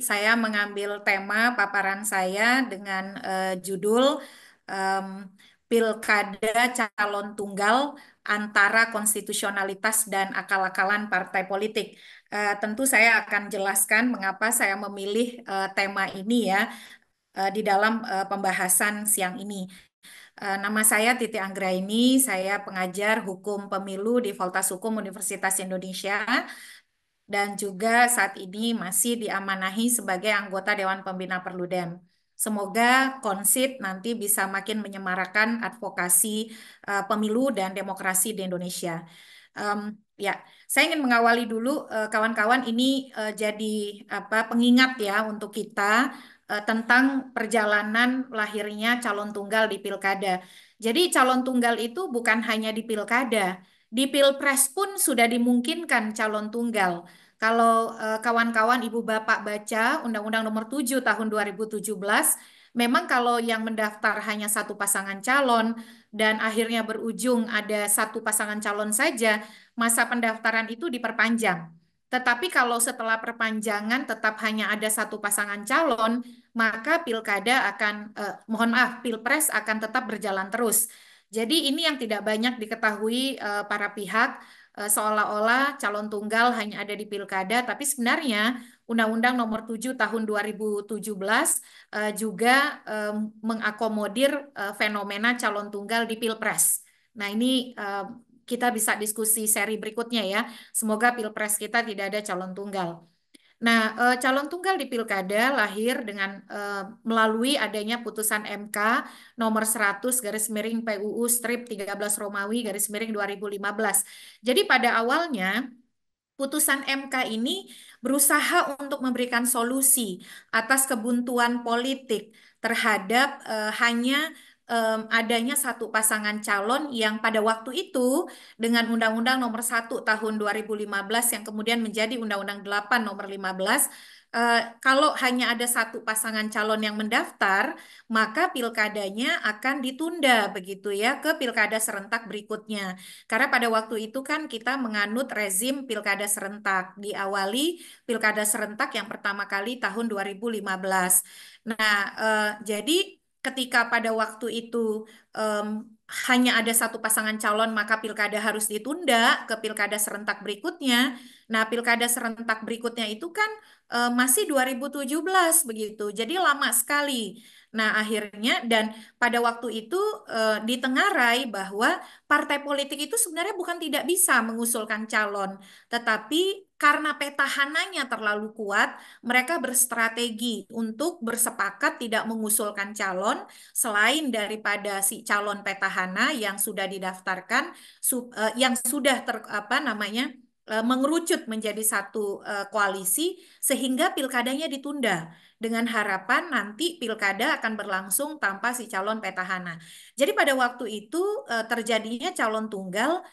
saya mengambil tema paparan saya dengan judul em, Pilkada Calon Tunggal antara konstitusionalitas dan akal-akalan partai politik. Tentu saya akan jelaskan mengapa saya memilih tema ini ya di dalam pembahasan siang ini. Nama saya Titi Anggraini, saya pengajar hukum pemilu di Fakultas Hukum Universitas Indonesia dan juga saat ini masih diamanahi sebagai anggota Dewan Pembina Perludem. Semoga Konsid nanti bisa makin menyemarakan advokasi pemilu dan demokrasi di Indonesia. Em, ya, saya ingin mengawali dulu kawan-kawan ini jadi pengingat ya untuk kita tentang perjalanan lahirnya calon tunggal di pilkada. Jadi calon tunggal itu bukan hanya di pilkada, di pilpres pun sudah dimungkinkan calon tunggal. Kalau kawan-kawan ibu bapak baca Undang-Undang Nomor 7 Tahun 2017, memang kalau yang mendaftar hanya satu pasangan calon dan akhirnya berujung ada satu pasangan calon saja, masa pendaftaran itu diperpanjang. Tetapi kalau setelah perpanjangan tetap hanya ada satu pasangan calon, maka pilkada akan, mohon maaf, pilpres akan tetap berjalan terus. Jadi ini yang tidak banyak diketahui para pihak, seolah-olah calon tunggal hanya ada di pilkada, tapi sebenarnya Undang-Undang Nomor 7 Tahun 2017 juga mengakomodir fenomena calon tunggal di pilpres. Nah ini kita bisa diskusi seri berikutnya ya. Semoga pilpres kita tidak ada calon tunggal. Nah, calon tunggal di pilkada lahir dengan melalui adanya putusan MK nomor 100 garis miring PUU strip 13 Romawi garis miring 2015. Jadi pada awalnya putusan MK ini berusaha untuk memberikan solusi atas kebuntuan politik terhadap hanya adanya satu pasangan calon yang pada waktu itu dengan Undang-Undang Nomor 1 Tahun 2015 yang kemudian menjadi Undang-Undang 8 Nomor 15, kalau hanya ada satu pasangan calon yang mendaftar, maka pilkadanya akan ditunda begitu ya ke pilkada serentak berikutnya. Karena pada waktu itu kan kita menganut rezim pilkada serentak. Diawali pilkada serentak yang pertama kali tahun 2015. Nah, jadi ketika pada waktu itu em, hanya ada satu pasangan calon, maka pilkada harus ditunda ke pilkada serentak berikutnya. Nah, pilkada serentak berikutnya itu kan masih 2017 begitu. Jadi lama sekali. Nah, akhirnya dan pada waktu itu ditengarai bahwa partai politik itu sebenarnya bukan tidak bisa mengusulkan calon, tetapi karena petahananya terlalu kuat, mereka berstrategi untuk bersepakat tidak mengusulkan calon selain daripada si calon petahana yang sudah didaftarkan, yang sudah apa namanya mengerucut menjadi satu koalisi sehingga pilkadanya ditunda dengan harapan nanti pilkada akan berlangsung tanpa si calon petahana. Jadi pada waktu itu terjadinya calon tunggal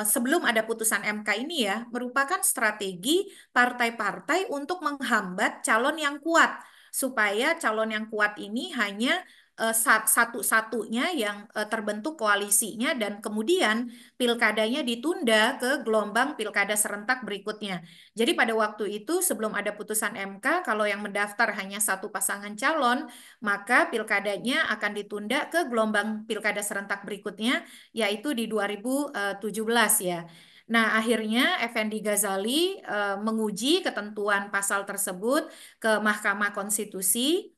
sebelum ada putusan MK ini ya merupakan strategi partai-partai untuk menghambat calon yang kuat supaya calon yang kuat ini hanya satu-satunya yang terbentuk koalisinya dan kemudian pilkadanya ditunda ke gelombang pilkada serentak berikutnya. Jadi pada waktu itu sebelum ada putusan MK kalau yang mendaftar hanya satu pasangan calon, maka pilkadanya akan ditunda ke gelombang pilkada serentak berikutnya yaitu di 2017 ya. Nah, akhirnya Effendi Ghazali menguji ketentuan pasal tersebut ke Mahkamah Konstitusi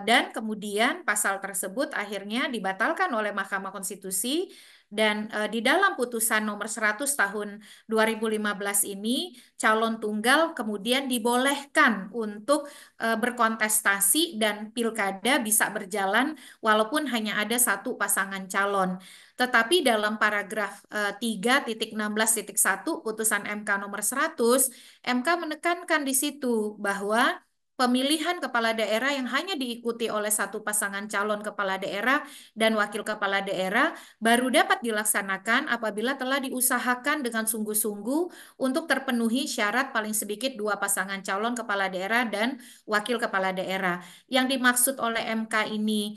dan kemudian pasal tersebut akhirnya dibatalkan oleh Mahkamah Konstitusi dan di dalam putusan nomor 100 tahun 2015 ini calon tunggal kemudian dibolehkan untuk berkontestasi dan pilkada bisa berjalan walaupun hanya ada satu pasangan calon. Tetapi dalam paragraf 3.16.1 putusan MK nomor 100, MK menekankan di situ bahwa pemilihan kepala daerah yang hanya diikuti oleh satu pasangan calon kepala daerah dan wakil kepala daerah baru dapat dilaksanakan apabila telah diusahakan dengan sungguh-sungguh untuk terpenuhi syarat paling sedikit dua pasangan calon kepala daerah dan wakil kepala daerah. Yang dimaksud oleh MK ini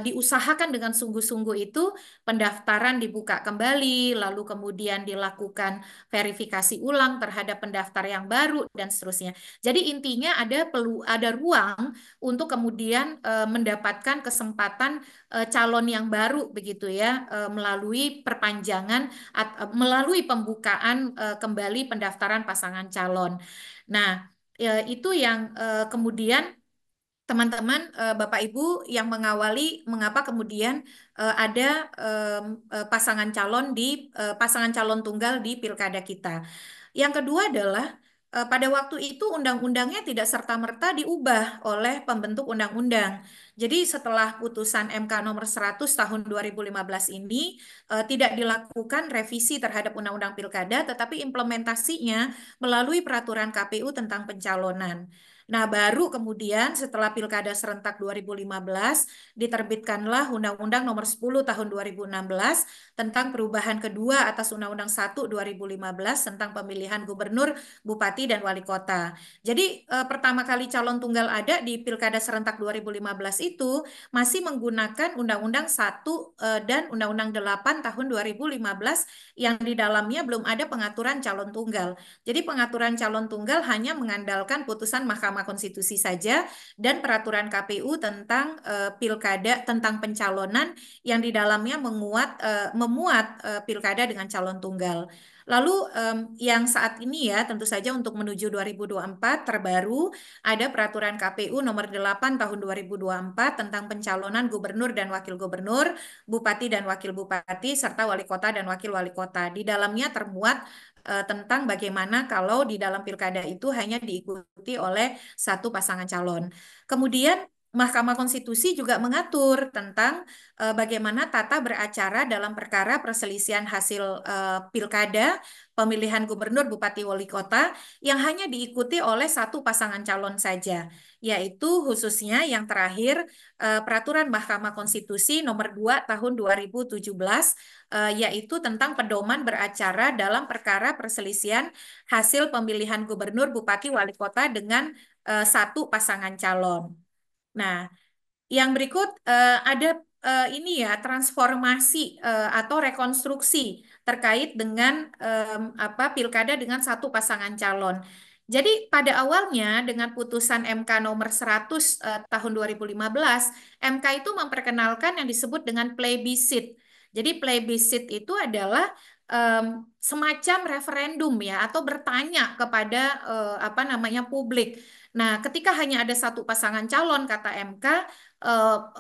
diusahakan dengan sungguh-sungguh itu pendaftaran dibuka kembali, lalu kemudian dilakukan verifikasi ulang terhadap pendaftar yang baru dan seterusnya. Jadi intinya ada ruang untuk kemudian mendapatkan kesempatan calon yang baru begitu ya, melalui perpanjangan melalui pembukaan kembali pendaftaran pasangan calon. Nah, itu yang kemudian teman-teman, Bapak Ibu yang mengawali mengapa kemudian ada pasangan calon tunggal di pilkada kita. Yang kedua adalah pada waktu itu undang-undangnya tidak serta-merta diubah oleh pembentuk undang-undang. Jadi setelah putusan MK nomor 100 tahun 2015 ini tidak dilakukan revisi terhadap undang-undang pilkada, tetapi implementasinya melalui peraturan KPU tentang pencalonan. Nah, baru kemudian setelah Pilkada Serentak 2015 diterbitkanlah Undang-Undang Nomor 10 Tahun 2016 tentang perubahan kedua atas Undang-Undang 1 2015 tentang pemilihan gubernur, bupati, dan wali kota. Jadi pertama kali calon tunggal ada di Pilkada Serentak 2015 itu masih menggunakan Undang-Undang 1 dan Undang-Undang 8 Tahun 2015 yang di dalamnya belum ada pengaturan calon tunggal. Jadi pengaturan calon tunggal hanya mengandalkan putusan Mahkamah Konstitusi saja dan peraturan KPU tentang pilkada tentang pencalonan yang di dalamnya memuat pilkada dengan calon tunggal. Lalu yang saat ini ya tentu saja untuk menuju 2024 terbaru ada peraturan KPU nomor 8 tahun 2024 tentang pencalonan gubernur dan wakil gubernur, bupati dan wakil bupati serta wali kota dan wakil wali kota. Di dalamnya termuat tentang bagaimana kalau di dalam pilkada itu hanya diikuti oleh satu pasangan calon. Kemudian Mahkamah Konstitusi juga mengatur tentang bagaimana tata beracara dalam perkara perselisihan hasil pilkada, pemilihan gubernur, bupati, wali kota yang hanya diikuti oleh satu pasangan calon saja, yaitu khususnya yang terakhir Peraturan Mahkamah Konstitusi nomor 2 tahun 2017 yaitu tentang pedoman beracara dalam perkara perselisihan hasil pemilihan gubernur, bupati, wali kota dengan satu pasangan calon. Nah, yang berikut ada ini ya transformasi atau rekonstruksi terkait dengan pilkada dengan satu pasangan calon. Jadi pada awalnya dengan putusan MK nomor 100 tahun 2015, MK itu memperkenalkan yang disebut dengan plebiscit. Jadi plebiscit itu adalah semacam referendum ya atau bertanya kepada publik. Nah, ketika hanya ada satu pasangan calon kata MK,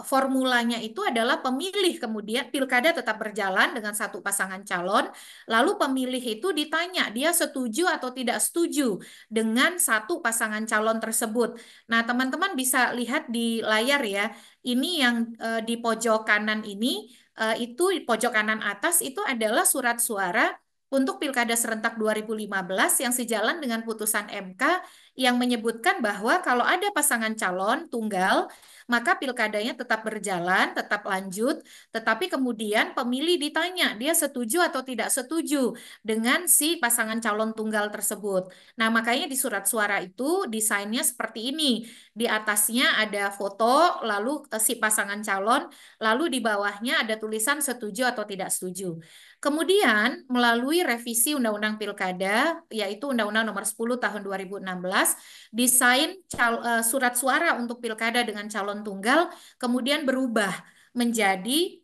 formulanya itu adalah pemilih kemudian pilkada tetap berjalan dengan satu pasangan calon, lalu pemilih itu ditanya dia setuju atau tidak setuju dengan satu pasangan calon tersebut. Nah, teman-teman bisa lihat di layar ya, ini yang di pojok kanan ini itu di pojok kanan atas itu adalah surat suara untuk Pilkada Serentak 2015 yang sejalan dengan putusan MK yang menyebutkan bahwa kalau ada pasangan calon tunggal, maka pilkadanya tetap berjalan, tetap lanjut, tetapi kemudian pemilih ditanya dia setuju atau tidak setuju dengan si pasangan calon tunggal tersebut. Nah, makanya di surat suara itu desainnya seperti ini. Di atasnya ada foto, lalu si pasangan calon, lalu di bawahnya ada tulisan setuju atau tidak setuju. Kemudian melalui revisi Undang-Undang Pilkada, yaitu Undang-Undang Nomor 10 Tahun 2016, desain surat suara untuk pilkada dengan calon tunggal kemudian berubah menjadi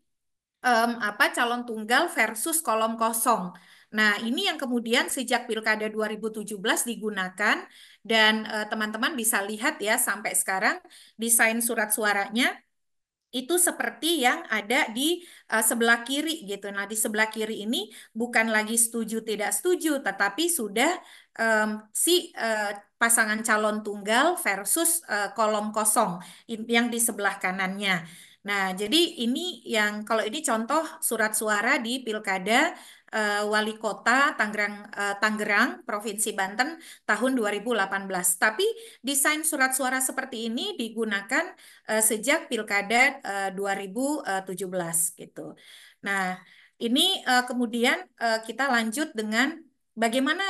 calon tunggal versus kolom kosong. Nah, ini yang kemudian sejak Pilkada 2017 digunakan dan teman-teman bisa lihat ya sampai sekarang desain surat suaranya itu seperti yang ada di sebelah kiri gitu. Nah, di sebelah kiri ini bukan lagi setuju tidak setuju, tetapi sudah si pasangan calon tunggal versus kolom kosong yang di sebelah kanannya. Nah, jadi ini yang kalau ini contoh surat suara di Pilkada Wali Kota Tangerang, Provinsi Banten tahun 2018. Tapi desain surat suara seperti ini digunakan sejak Pilkada 2017 gitu. Nah, ini kemudian kita lanjut dengan bagaimana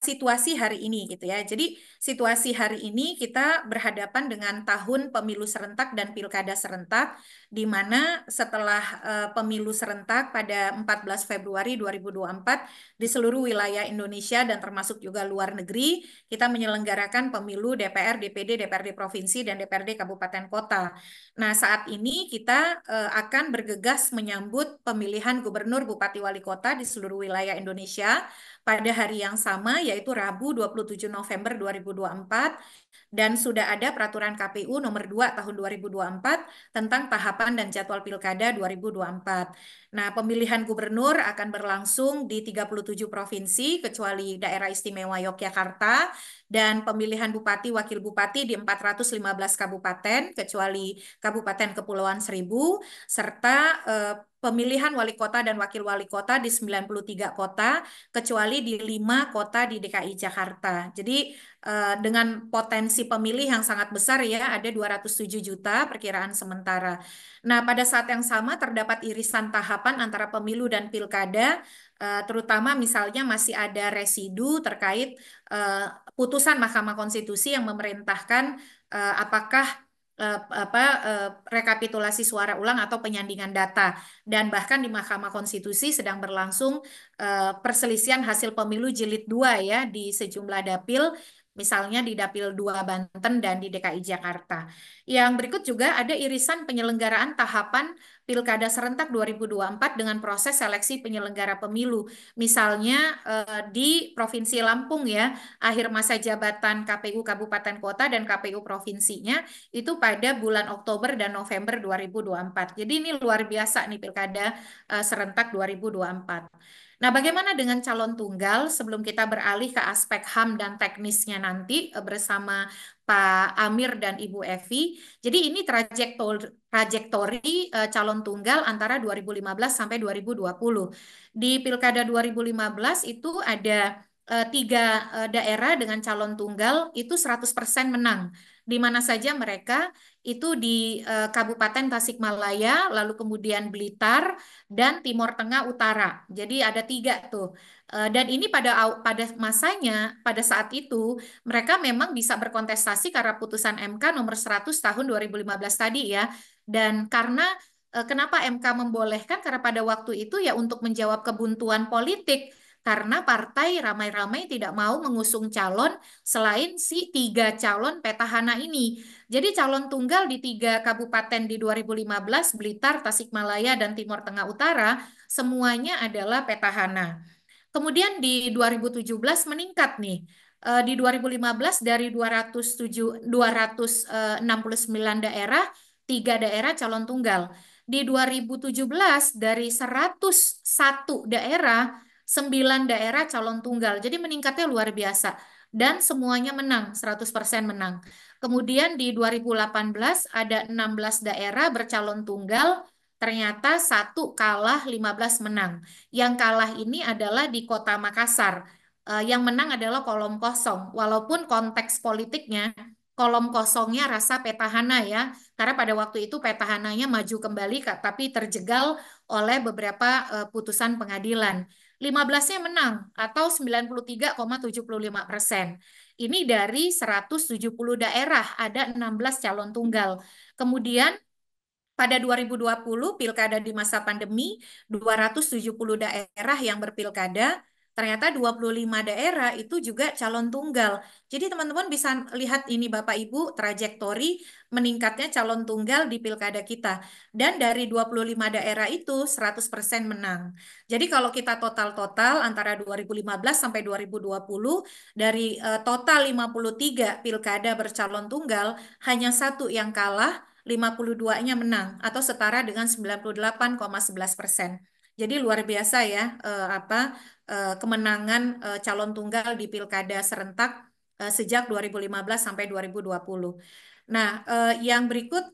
situasi hari ini gitu ya. Jadi situasi hari ini kita berhadapan dengan tahun pemilu serentak dan pilkada serentak, di mana setelah pemilu serentak pada 14 Februari 2024 di seluruh wilayah Indonesia dan termasuk juga luar negeri, kita menyelenggarakan pemilu DPR, DPD, DPRD provinsi dan DPRD kabupaten kota. Nah, saat ini kita akan bergegas menyambut pemilihan gubernur, bupati, wali kota di seluruh wilayah Indonesia pada hari yang sama, yaitu Rabu 27 November 2024, dan sudah ada peraturan KPU nomor 2 tahun 2024 tentang tahapan dan jadwal pilkada 2024. Nah, pemilihan gubernur akan berlangsung di 37 provinsi kecuali daerah istimewa Yogyakarta, dan pemilihan bupati wakil bupati di 415 kabupaten kecuali Kabupaten Kepulauan Seribu, serta pemilihan wali kota dan wakil wali kota di 93 kota kecuali di 5 kota di DKI Jakarta. Jadi dengan potensi pemilih yang sangat besar ya, ada 207 juta perkiraan sementara. Nah, pada saat yang sama terdapat irisan tahapan antara pemilu dan pilkada, terutama misalnya masih ada residu terkait putusan Mahkamah Konstitusi yang memerintahkan apakah rekapitulasi suara ulang atau penyandingan data, dan bahkan di Mahkamah Konstitusi sedang berlangsung perselisihan hasil pemilu jilid 2 ya di sejumlah dapil, misalnya di Dapil 2 Banten dan di DKI Jakarta. Yang berikut juga ada irisan penyelenggaraan tahapan Pilkada serentak 2024 dengan proses seleksi penyelenggara pemilu. Misalnya di Provinsi Lampung ya, akhir masa jabatan KPU Kabupaten Kota dan KPU provinsinya itu pada bulan Oktober dan November 2024. Jadi ini luar biasa nih Pilkada serentak 2024. Nah, bagaimana dengan calon tunggal sebelum kita beralih ke aspek HAM dan teknisnya nanti bersama Pak Amir dan Ibu Evi. Jadi ini trajektori calon tunggal antara 2015 sampai 2020. Di Pilkada 2015 itu ada tiga daerah dengan calon tunggal itu 100% menang. Di mana saja mereka itu di Kabupaten Tasikmalaya, lalu kemudian Blitar, dan Timur Tengah Utara. Jadi ada tiga tuh. Dan ini pada masanya, pada saat itu, mereka memang bisa berkontestasi karena putusan MK nomor 100 tahun 2015 tadi ya. Dan karena kenapa MK membolehkan? Karena pada waktu itu ya untuk menjawab kebuntuan politik. Karena partai ramai-ramai tidak mau mengusung calon selain si tiga calon petahana ini. Jadi calon tunggal di tiga kabupaten di 2015, Blitar, Tasikmalaya, dan Timur Tengah Utara, semuanya adalah petahana. Kemudian di 2017 meningkat nih. Di 2015 dari 269 daerah, 3 daerah calon tunggal. Di 2017 dari 101 daerah, 9 daerah calon tunggal. Jadi meningkatnya luar biasa. Dan semuanya menang, 100% menang. Kemudian di 2018 ada 16 daerah bercalon tunggal, ternyata satu kalah, 15 menang. Yang kalah ini adalah di Kota Makassar. Yang menang adalah kolom kosong. Walaupun konteks politiknya kolom kosongnya rasa petahana ya. Karena pada waktu itu petahananya maju kembali tapi terjegal oleh beberapa putusan pengadilan. 15-nya menang atau 93,75%. Ini dari 170 daerah, ada 16 calon tunggal. Kemudian pada 2020, pilkada di masa pandemi, 270 daerah yang berpilkada, ternyata 25 daerah itu juga calon tunggal. Jadi teman-teman bisa lihat ini Bapak Ibu, trajektori meningkatnya calon tunggal di pilkada kita. Dan dari 25 daerah itu 100% menang. Jadi kalau kita total-total antara 2015 sampai 2020, dari total 53 pilkada bercalon tunggal, hanya satu yang kalah, 52-nya menang atau setara dengan 98,11%. Jadi luar biasa ya kemenangan calon tunggal di Pilkada serentak sejak 2015 sampai 2020. Nah, yang berikut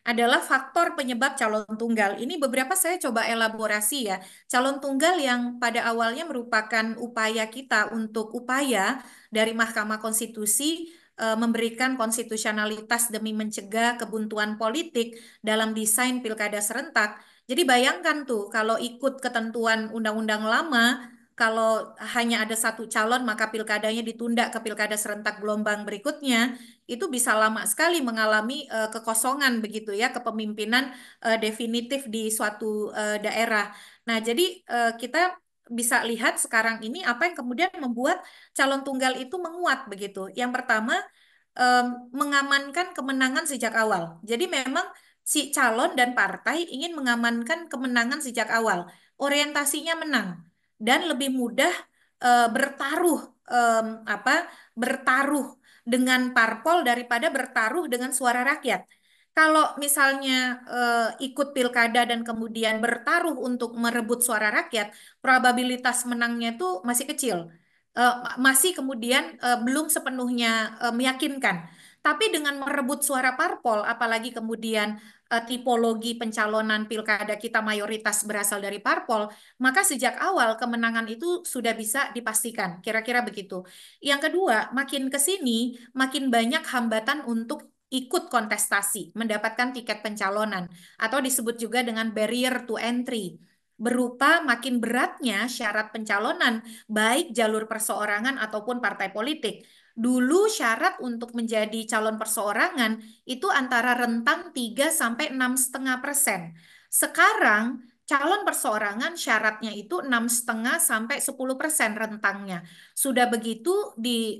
adalah faktor penyebab calon tunggal. Ini beberapa saya coba elaborasi ya. Calon tunggal yang pada awalnya merupakan upaya kita untuk upaya dari Mahkamah Konstitusi memberikan konstitusionalitas demi mencegah kebuntuan politik dalam desain pilkada serentak. Jadi bayangkan tuh kalau ikut ketentuan undang-undang lama, kalau hanya ada satu calon maka pilkadanya ditunda ke pilkada serentak gelombang berikutnya, itu bisa lama sekali mengalami kekosongan begitu ya kepemimpinan definitif di suatu daerah. Nah, jadi kita bisa lihat sekarang ini apa yang kemudian membuat calon tunggal itu menguat begitu. Yang pertama, em, mengamankan kemenangan sejak awal. Jadi memang si calon dan partai ingin mengamankan kemenangan sejak awal. Orientasinya menang dan lebih mudah bertaruh apa bertaruh dengan parpol daripada bertaruh dengan suara rakyat. Kalau misalnya ikut pilkada dan kemudian bertaruh untuk merebut suara rakyat, probabilitas menangnya itu masih kecil. Masih kemudian belum sepenuhnya meyakinkan. Tapi dengan merebut suara parpol, apalagi kemudian tipologi pencalonan pilkada kita mayoritas berasal dari parpol, maka sejak awal kemenangan itu sudah bisa dipastikan. Kira-kira begitu. Yang kedua, makin ke sini, makin banyak hambatan untuk ikut kontestasi, mendapatkan tiket pencalonan, atau disebut juga dengan barrier to entry, berupa makin beratnya syarat pencalonan, baik jalur perseorangan ataupun partai politik. Dulu syarat untuk menjadi calon perseorangan itu antara rentang 3 sampai 6,5%. Sekarang calon perseorangan syaratnya itu 6,5 sampai 10% rentangnya. Sudah begitu di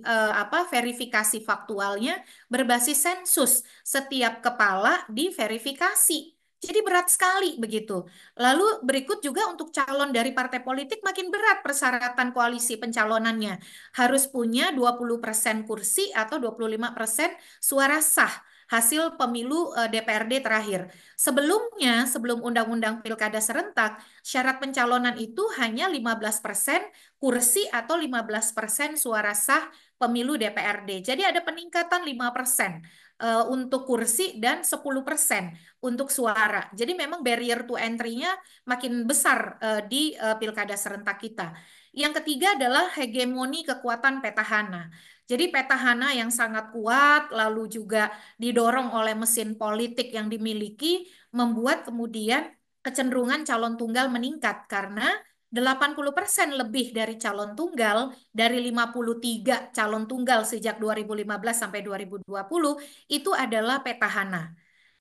verifikasi faktualnya berbasis sensus. Setiap kepala diverifikasi. Jadi berat sekali begitu. Lalu berikut juga untuk calon dari partai politik makin berat persyaratan koalisi pencalonannya. Harus punya 20% kursi atau 25% suara sah hasil pemilu DPRD terakhir. Sebelumnya, sebelum Undang-Undang Pilkada Serentak, syarat pencalonan itu hanya 15% kursi atau 15% suara sah pemilu DPRD. Jadi ada peningkatan 5% untuk kursi dan 10% untuk suara. Jadi memang barrier to entry-nya makin besar di pilkada serentak kita. Yang ketiga adalah hegemoni kekuatan petahana. Jadi petahana yang sangat kuat, lalu juga didorong oleh mesin politik yang dimiliki, membuat kemudian kecenderungan calon tunggal meningkat karena 80% lebih dari calon tunggal dari 53 calon tunggal sejak 2015 sampai 2020 itu adalah petahana.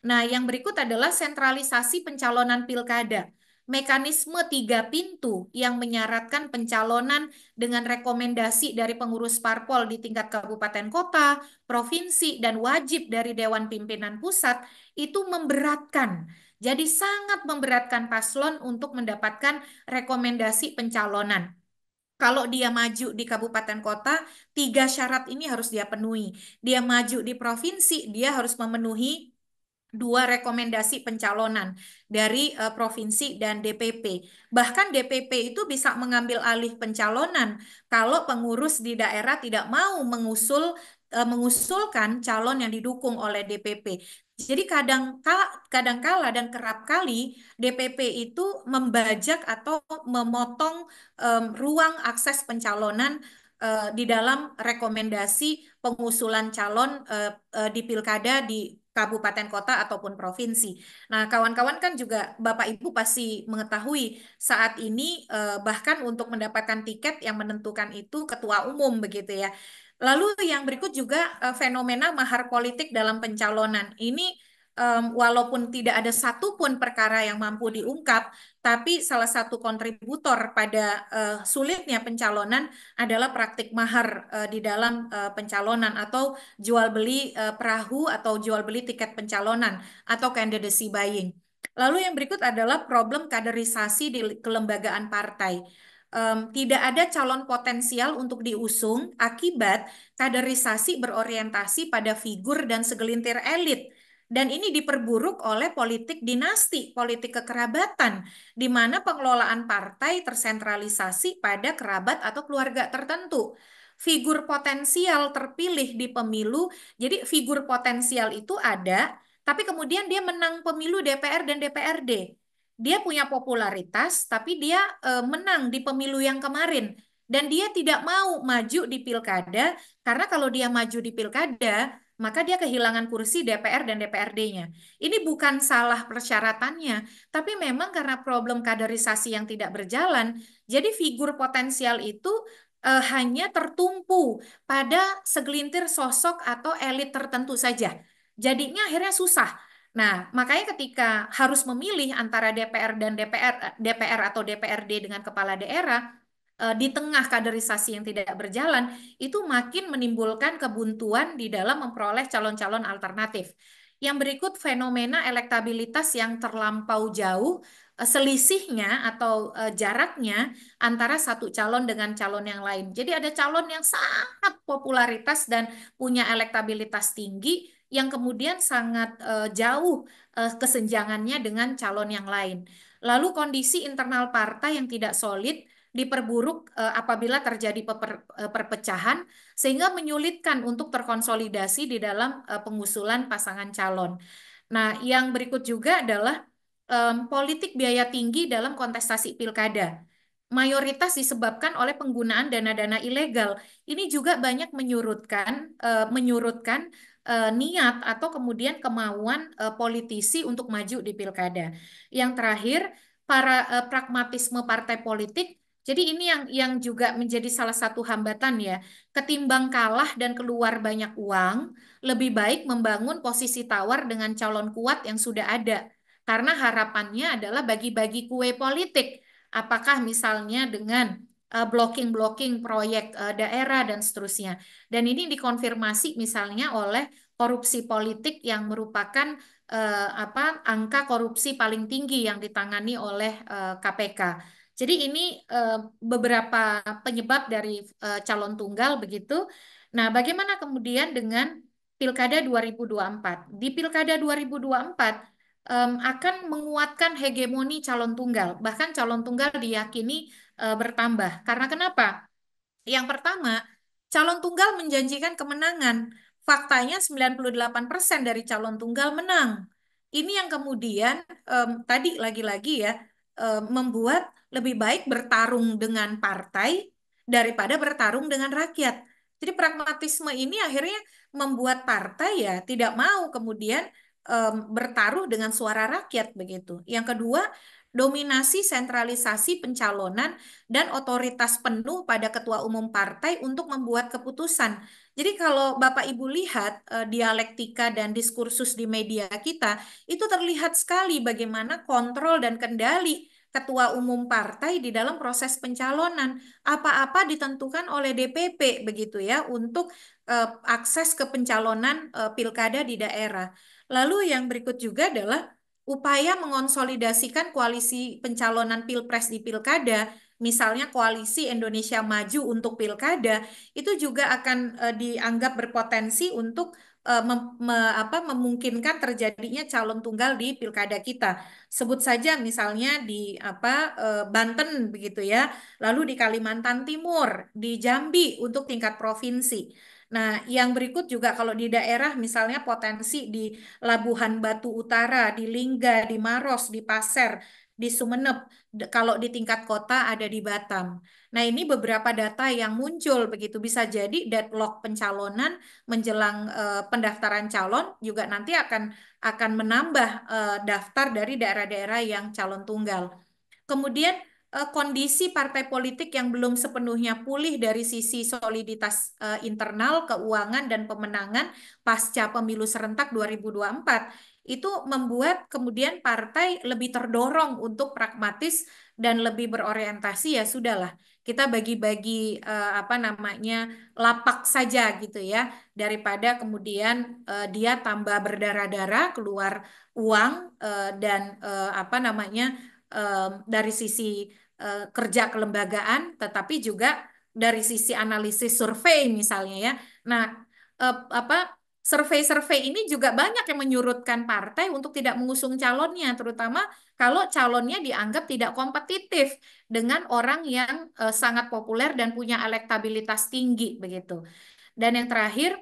Nah, yang berikut adalah sentralisasi pencalonan pilkada. Mekanisme 3 pintu yang menyaratkan pencalonan dengan rekomendasi dari pengurus parpol di tingkat kabupaten kota, provinsi, dan wajib dari Dewan Pimpinan Pusat itu memberatkan. Jadi sangat memberatkan paslon untuk mendapatkan rekomendasi pencalonan. Kalau dia maju di kabupaten kota, 3 syarat ini harus dia penuhi. Dia maju di provinsi, dia harus memenuhi 2 rekomendasi pencalonan dari provinsi dan DPP. Bahkan DPP itu bisa mengambil alih pencalonan kalau pengurus di daerah tidak mau mengusulkan calon yang didukung oleh DPP. Jadi kadang-kala dan kerap kali DPP itu membajak atau memotong ruang akses pencalonan di dalam rekomendasi pengusulan calon di pilkada di kabupaten kota ataupun provinsi. Nah, kawan-kawan kan juga Bapak Ibu pasti mengetahui saat ini bahkan untuk mendapatkan tiket yang menentukan itu ketua umum begitu ya. Lalu yang berikut juga fenomena mahar politik dalam pencalonan. Ini walaupun tidak ada satupun perkara yang mampu diungkap, tapi salah satu kontributor pada sulitnya pencalonan adalah praktik mahar di dalam pencalonan atau jual beli perahu atau jual beli tiket pencalonan atau candidacy buying. Lalu yang berikut adalah problem kaderisasi di kelembagaan partai. Tidak ada calon potensial untuk diusung akibat kaderisasi berorientasi pada figur dan segelintir elit. Dan ini diperburuk oleh politik dinasti, politik kekerabatan, di mana pengelolaan partai tersentralisasi pada kerabat atau keluarga tertentu. Figur potensial terpilih di pemilu, jadi figur potensial itu ada, tapi kemudian dia menang pemilu DPR dan DPRD. Dia punya popularitas, tapi dia menang di pemilu yang kemarin. Dan dia tidak mau maju di pilkada, karena kalau dia maju di pilkada, maka dia kehilangan kursi DPR dan DPRD-nya. Ini bukan salah persyaratannya, tapi memang karena problem kaderisasi yang tidak berjalan, jadi figur potensial itu hanya tertumpu pada segelintir sosok atau elit tertentu saja. Jadinya akhirnya susah. Nah, makanya ketika harus memilih antara DPR dan DPR atau DPRD dengan kepala daerah, di tengah kaderisasi yang tidak berjalan, itu makin menimbulkan kebuntuan di dalam memperoleh calon-calon alternatif. Yang berikut fenomena elektabilitas yang terlampau jauh, selisihnya atau jaraknya antara satu calon dengan calon yang lain. Jadi ada calon yang sangat popularitas dan punya elektabilitas tinggi yang kemudian sangat jauh kesenjangannya dengan calon yang lain. Lalu kondisi internal partai yang tidak solid diperburuk apabila terjadi perpecahan sehingga menyulitkan untuk terkonsolidasi di dalam pengusulan pasangan calon. Nah, yang berikut juga adalah politik biaya tinggi dalam kontestasi pilkada. Mayoritas disebabkan oleh penggunaan dana-dana ilegal. Ini juga banyak menyurutkan niat atau kemudian kemauan politisi untuk maju di pilkada. Yang terakhir, pragmatisme partai politik. Jadi ini yang juga menjadi salah satu hambatan ya. Ketimbang kalah dan keluar banyak uang, lebih baik membangun posisi tawar dengan calon kuat yang sudah ada. Karena harapannya adalah bagi-bagi kue politik. Apakah misalnya dengan blocking-blocking proyek daerah dan seterusnya. Dan ini dikonfirmasi misalnya oleh korupsi politik yang merupakan angka korupsi paling tinggi yang ditangani oleh KPK. Jadi ini beberapa penyebab dari calon tunggal begitu. Nah, bagaimana kemudian dengan Pilkada 2024? Di Pilkada 2024 akan menguatkan hegemoni calon tunggal. Bahkan calon tunggal diyakini bertambah. Karena kenapa? Yang pertama, calon tunggal menjanjikan kemenangan. Faktanya 98% dari calon tunggal menang. Ini yang kemudian tadi lagi-lagi ya membuat lebih baik bertarung dengan partai daripada bertarung dengan rakyat. Jadi pragmatisme ini akhirnya membuat partai ya tidak mau kemudian bertaruh dengan suara rakyat begitu. Yang kedua, dominasi sentralisasi pencalonan dan otoritas penuh pada ketua umum partai untuk membuat keputusan. Jadi kalau Bapak Ibu lihat dialektika dan diskursus di media kita, itu terlihat sekali bagaimana kontrol dan kendali ketua umum partai di dalam proses pencalonan. Apa-apa ditentukan oleh DPP begitu ya untuk akses ke pencalonan pilkada di daerah. Lalu yang berikut juga adalah upaya mengonsolidasikan koalisi pencalonan pilpres di pilkada, misalnya koalisi Indonesia Maju untuk pilkada, itu juga akan dianggap berpotensi untuk memungkinkan terjadinya calon tunggal di pilkada kita. Sebut saja misalnya di Banten begitu ya, lalu di Kalimantan Timur, di Jambi untuk tingkat provinsi. Nah, yang berikut juga kalau di daerah misalnya potensi di Labuhan Batu Utara, di Lingga, di Maros, di Pasir, di Sumeneb. Kalau di tingkat kota ada di Batam. Nah, ini beberapa data yang muncul begitu. Bisa jadi deadlock pencalonan menjelang pendaftaran calon juga nanti akan menambah daftar dari daerah-daerah yang calon tunggal. Kemudian kondisi partai politik yang belum sepenuhnya pulih dari sisi soliditas internal, keuangan, dan pemenangan pasca pemilu serentak 2024 itu membuat kemudian partai lebih terdorong untuk pragmatis dan lebih berorientasi ya sudahlah kita bagi-bagi lapak saja gitu ya daripada kemudian dia tambah berdarah-darah keluar uang dan dari sisi kerja kelembagaan, tetapi juga dari sisi analisis survei misalnya ya. Nah, survei-survei ini juga banyak yang menyurutkan partai untuk tidak mengusung calonnya, terutama kalau calonnya dianggap tidak kompetitif dengan orang yang sangat populer dan punya elektabilitas tinggi begitu. Dan yang terakhir,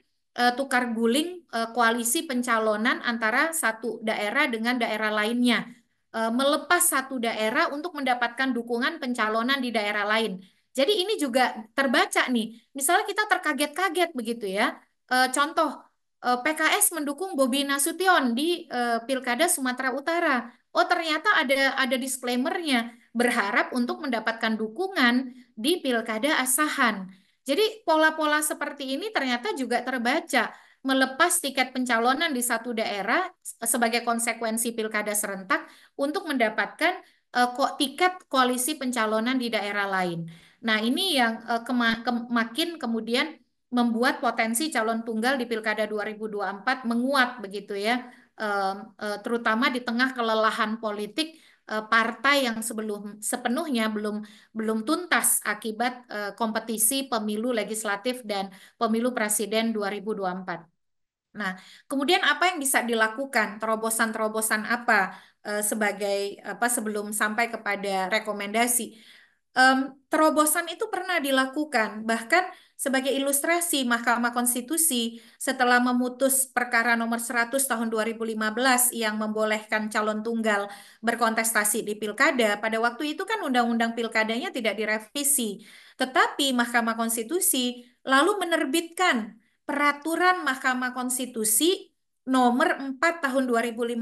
tukar guling koalisi pencalonan antara satu daerah dengan daerah lainnya. Melepas satu daerah untuk mendapatkan dukungan pencalonan di daerah lain. Jadi ini juga terbaca nih. Misalnya kita terkaget-kaget begitu ya. Contoh PKS mendukung Bobi Nasution di Pilkada Sumatera Utara. Oh, ternyata ada disclaimer-nya, berharap untuk mendapatkan dukungan di Pilkada Asahan. Jadi pola-pola seperti ini ternyata juga terbaca, melepas tiket pencalonan di satu daerah sebagai konsekuensi Pilkada serentak untuk mendapatkan kok tiket koalisi pencalonan di daerah lain. Nah, ini yang makin kemudian membuat potensi calon tunggal di Pilkada 2024 menguat begitu ya. Terutama di tengah kelelahan politik partai yang sebelum sepenuhnya belum belum tuntas akibat kompetisi pemilu legislatif dan pemilu presiden 2024. Nah, kemudian apa yang bisa dilakukan? Terobosan-terobosan apa sebagai apa sebelum sampai kepada rekomendasi? Terobosan itu pernah dilakukan, bahkan sebagai ilustrasi Mahkamah Konstitusi setelah memutus perkara nomor 100 tahun 2015 yang membolehkan calon tunggal berkontestasi di pilkada, pada waktu itu kan undang-undang pilkadanya tidak direvisi. Tetapi Mahkamah Konstitusi lalu menerbitkan peraturan Mahkamah Konstitusi nomor 4 tahun 2015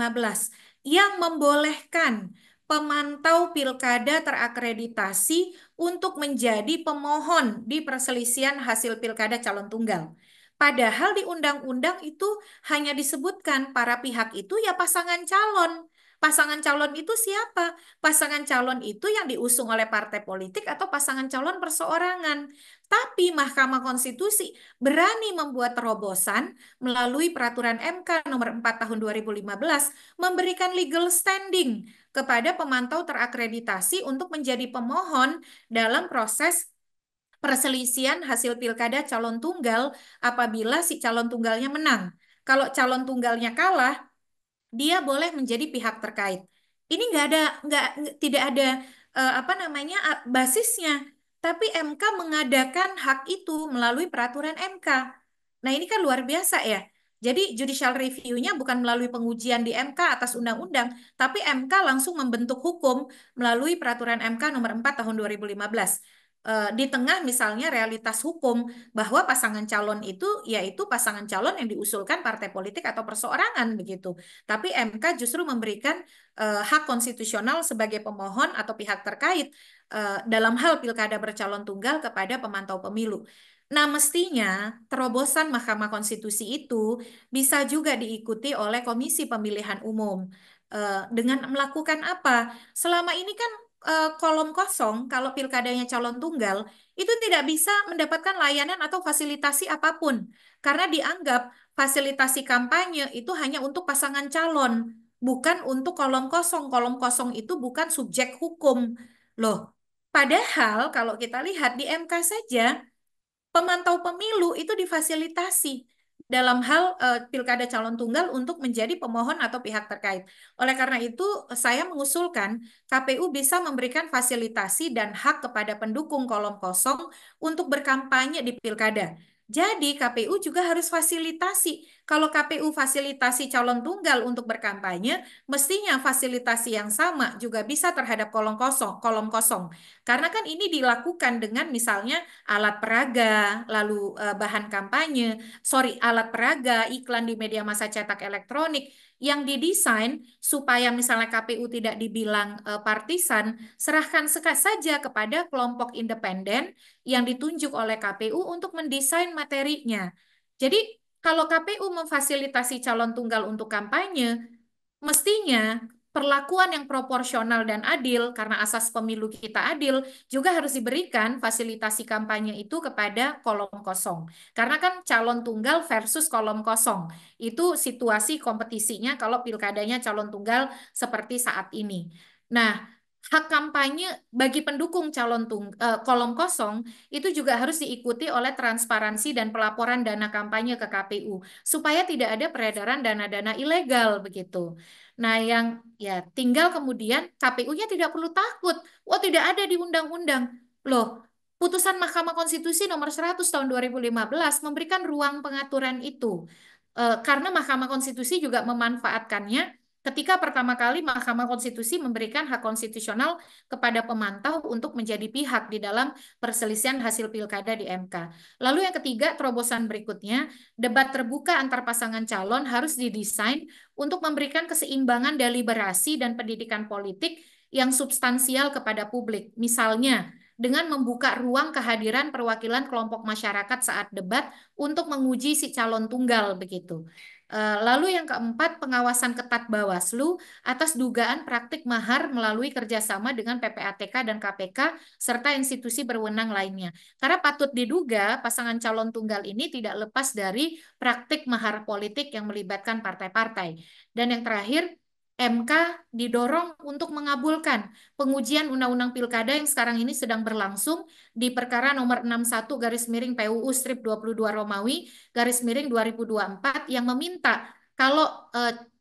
yang membolehkan pemantau pilkada terakreditasi untuk menjadi pemohon di perselisihan hasil pilkada calon tunggal. Padahal di undang-undang itu hanya disebutkan para pihak itu ya pasangan calon. Pasangan calon itu siapa? Pasangan calon itu yang diusung oleh partai politik atau pasangan calon perseorangan. Tapi Mahkamah Konstitusi berani membuat terobosan melalui peraturan MK nomor 4 tahun 2015 memberikan legal standing kepada pemantau terakreditasi untuk menjadi pemohon dalam proses perselisihan hasil pilkada calon tunggal apabila si calon tunggalnya menang. Kalau calon tunggalnya kalah, dia boleh menjadi pihak terkait. Ini tidak ada apa namanya basisnya, tapi MK mengadakan hak itu melalui peraturan MK. Nah, ini kan luar biasa ya. Jadi judicial review-nya bukan melalui pengujian di MK atas undang-undang, tapi MK langsung membentuk hukum melalui peraturan MK nomor 4 tahun 2015. Di tengah misalnya realitas hukum bahwa pasangan calon itu yaitu pasangan calon yang diusulkan partai politik atau perseorangan begitu. Tapi MK justru memberikan hak konstitusional sebagai pemohon atau pihak terkait dalam hal pilkada bercalon tunggal kepada pemantau pemilu. Nah, mestinya terobosan Mahkamah Konstitusi itu bisa juga diikuti oleh Komisi Pemilihan Umum. Dengan melakukan apa? Selama ini kan kolom kosong, kalau pilkadanya calon tunggal, itu tidak bisa mendapatkan layanan atau fasilitasi apapun. Karena dianggap fasilitasi kampanye itu hanya untuk pasangan calon, bukan untuk kolom kosong. Kolom kosong itu bukan subjek hukum. Loh, padahal kalau kita lihat di MK saja, pemantau pemilu itu difasilitasi dalam hal pilkada calon tunggal untuk menjadi pemohon atau pihak terkait. Oleh karena itu, saya mengusulkan KPU bisa memberikan fasilitasi dan hak kepada pendukung kolom kosong untuk berkampanye di pilkada. Jadi KPU juga harus fasilitasi. Kalau KPU fasilitasi calon tunggal untuk berkampanye, mestinya fasilitasi yang sama juga bisa terhadap kolom kosong, kolom kosong. Karena kan ini dilakukan dengan misalnya alat peraga, lalu bahan kampanye, alat peraga, iklan di media massa cetak elektronik yang didesain supaya misalnya KPU tidak dibilang partisan, serahkan saja kepada kelompok independen yang ditunjuk oleh KPU untuk mendesain materinya. Jadi kalau KPU memfasilitasi calon tunggal untuk kampanye, mestinya perlakuan yang proporsional dan adil, karena asas pemilu kita adil, juga harus diberikan fasilitasi kampanye itu kepada kolom kosong. Karena kan calon tunggal versus kolom kosong. Itu situasi kompetisinya kalau pilkadanya calon tunggal seperti saat ini. Nah, hak kampanye bagi pendukung kolom kosong itu juga harus diikuti oleh transparansi dan pelaporan dana kampanye ke KPU supaya tidak ada peredaran dana-dana ilegal begitu. Nah, yang ya tinggal kemudian KPU-nya tidak perlu takut. Oh, tidak ada di undang-undang. Loh, putusan Mahkamah Konstitusi nomor 100 tahun 2015 memberikan ruang pengaturan itu. Karena Mahkamah Konstitusi juga memanfaatkannya ketika pertama kali Mahkamah Konstitusi memberikan hak konstitusional kepada pemantau untuk menjadi pihak di dalam perselisihan hasil pilkada di MK. Lalu yang ketiga, terobosan berikutnya, debat terbuka antar pasangan calon harus didesain untuk memberikan keseimbangan deliberasi dan pendidikan politik yang substansial kepada publik. Misalnya, dengan membuka ruang kehadiran perwakilan kelompok masyarakat saat debat untuk menguji si calon tunggal begitu. Lalu yang keempat, pengawasan ketat Bawaslu atas dugaan praktik mahar melalui kerjasama dengan PPATK dan KPK serta institusi berwenang lainnya. Karena patut diduga pasangan calon tunggal ini tidak lepas dari praktik mahar politik yang melibatkan partai-partai. Dan yang terakhir, MK didorong untuk mengabulkan pengujian Undang-Undang Pilkada yang sekarang ini sedang berlangsung di perkara nomor 61 garis miring PUU strip 22 Romawi garis miring 2024 yang meminta kalau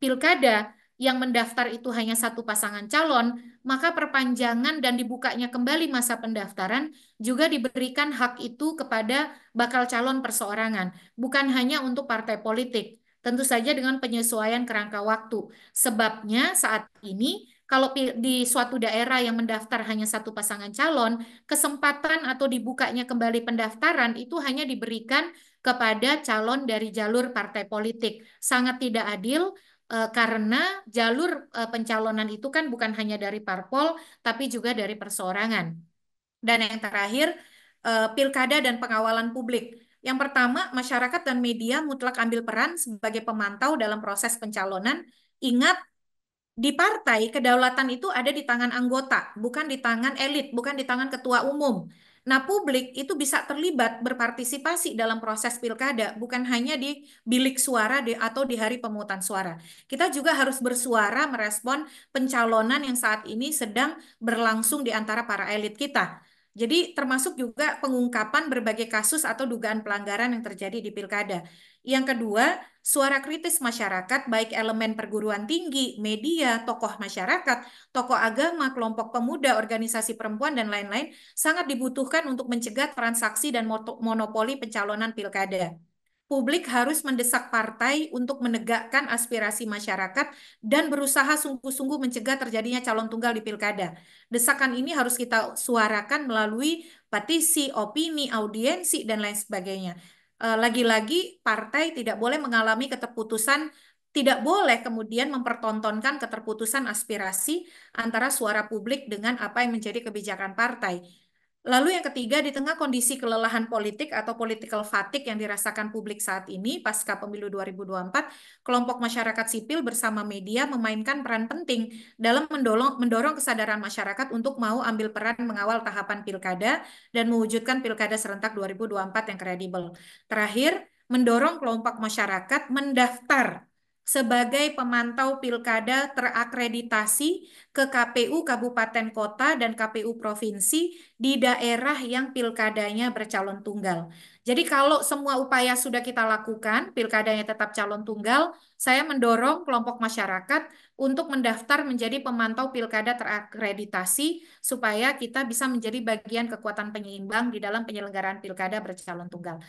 pilkada yang mendaftar itu hanya satu pasangan calon, maka perpanjangan dan dibukanya kembali masa pendaftaran juga diberikan hak itu kepada bakal calon perseorangan, bukan hanya untuk partai politik. Tentu saja dengan penyesuaian kerangka waktu. Sebabnya saat ini kalau di suatu daerah yang mendaftar hanya satu pasangan calon, kesempatan atau dibukanya kembali pendaftaran itu hanya diberikan kepada calon dari jalur partai politik. Sangat tidak adil karena jalur pencalonan itu kan bukan hanya dari parpol, tapi juga dari perseorangan. Dan yang terakhir, pilkada dan pengawalan publik. Yang pertama, masyarakat dan media mutlak ambil peran sebagai pemantau dalam proses pencalonan. Ingat, di partai, kedaulatan itu ada di tangan anggota, bukan di tangan elit, bukan di tangan ketua umum. Nah, publik itu bisa terlibat berpartisipasi dalam proses pilkada, bukan hanya di bilik suara atau di hari pemungutan suara. Kita juga harus bersuara merespon pencalonan yang saat ini sedang berlangsung di antara para elit kita. Jadi termasuk juga pengungkapan berbagai kasus atau dugaan pelanggaran yang terjadi di pilkada. Yang kedua, suara kritis masyarakat, baik elemen perguruan tinggi, media, tokoh masyarakat, tokoh agama, kelompok pemuda, organisasi perempuan, dan lain-lain, sangat dibutuhkan untuk mencegah transaksi dan monopoli pencalonan pilkada. Publik harus mendesak partai untuk menegakkan aspirasi masyarakat dan berusaha sungguh-sungguh mencegah terjadinya calon tunggal di pilkada. Desakan ini harus kita suarakan melalui petisi, opini, audiensi, dan lain sebagainya. Lagi-lagi partai tidak boleh mengalami keterputusan, tidak boleh kemudian mempertontonkan keterputusan aspirasi antara suara publik dengan apa yang menjadi kebijakan partai. Lalu yang ketiga, di tengah kondisi kelelahan politik atau political fatigue yang dirasakan publik saat ini, pasca pemilu 2024, kelompok masyarakat sipil bersama media memainkan peran penting dalam mendorong kesadaran masyarakat untuk mau ambil peran mengawal tahapan pilkada dan mewujudkan pilkada serentak 2024 yang kredibel. Terakhir, mendorong kelompok masyarakat mendaftar sebagai pemantau pilkada terakreditasi ke KPU Kabupaten Kota dan KPU Provinsi di daerah yang pilkadanya bercalon tunggal. Jadi kalau semua upaya sudah kita lakukan, pilkadanya tetap calon tunggal, saya mendorong kelompok masyarakat untuk mendaftar menjadi pemantau pilkada terakreditasi supaya kita bisa menjadi bagian kekuatan penyeimbang di dalam penyelenggaraan pilkada bercalon tunggal.